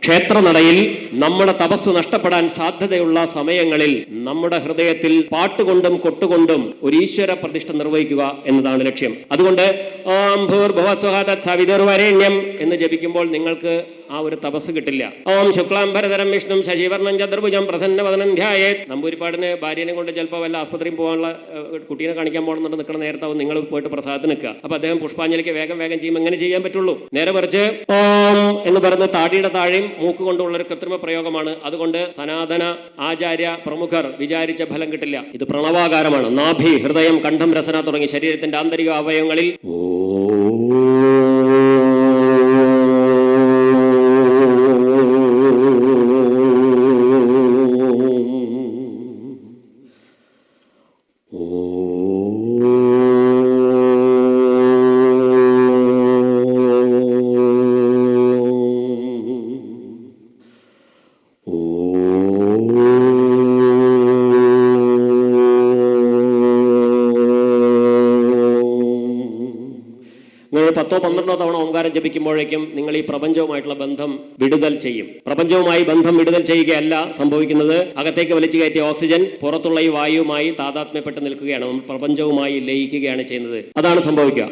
ക്ഷേത്രനടയിൽ നമ്മുടെ തപസ് നഷ്ടപ്പെടാൻ സാധ്യതയുള്ള സമയങ്ങളിൽ നമ്മുടെ ഹൃദയത്തിൽ പാട്ടുകൊണ്ടും കൊട്ടുകൊണ്ടും ഒരു ഈശ്വര പ്രതിഷ്ഠ നിർവഹിക്കുക എന്നതാണ് ലക്ഷ്യം. അതുകൊണ്ട് ഓം ഭൂർഭുവസ്വഹ തത്സവിതുർവരേണ്യം എന്ന് ജപിക്കുമ്പോൾ നിങ്ങൾക്ക് ആ ഒരു തപസ് കിട്ടില്ല. ഓം ശുക്ലാംബരധരം വിഷ്ണു ശശിവർണം ചതുർഭുജം പ്രസന്നവദനം ധ്യായേത്. നമ്പൂരിപ്പാടിന് ഭാര്യനെ കൊണ്ട് ചിലപ്പോൾ വല്ല ആസ്പത്രിയിൽ പോകാനുള്ള കുട്ടീനെ കാണിക്കാൻ പോകണമെന്നുണ്ട് നിൽക്കുന്ന നേരത്താവും നിങ്ങൾ പോയിട്ട് പ്രസാദത്തിന് നിൽക്കുക. അപ്പൊ അദ്ദേഹം പുഷ്പാഞ്ജലിക്ക് വേഗം ചെയ്യുമ്പോൾ എങ്ങനെ ചെയ്യാൻ പറ്റുള്ളൂ? നേരെ മറിച്ച് ഓം എന്ന് പറയുന്ന താടിയുടെ താഴെയും മൂക്ക് കൊണ്ടുള്ള ഒരു കൃത്രിമ പ്രയോഗമാണ്. അതുകൊണ്ട് സനാതന ആചാര്യ പ്രമുഖർ വിചാരിച്ച ഫലം കിട്ടില്ല. ഇത് പ്രണവാകാരമാണ്. നാഭി, ഹൃദയം, കണ്ഠം, രസന തുടങ്ങി ശരീരത്തിന്റെ ആന്തരിക അവയവങ്ങളിൽ നിങ്ങൾ 10-12 തവണ ഓംകാരം ജപിക്കുമ്പോഴേക്കും നിങ്ങൾ ഈ പ്രപഞ്ചവുമായിട്ടുള്ള ബന്ധം വിടുതൽ ചെയ്യും. പ്രപഞ്ചവുമായി ബന്ധം വിടുതൽ ചെയ്യുകയല്ല സംഭവിക്കുന്നത്. അകത്തേക്ക് വലിച്ചു കയറ്റിയ ഓക്സിജൻ പുറത്തുള്ള ഈ വായുവുമായി താതാത്മ്യപ്പെട്ട് നിൽക്കുകയാണ്. പ്രപഞ്ചവുമായി ലയിക്കുകയാണ് ചെയ്യുന്നത്. അതാണ് സംഭവിക്കുക.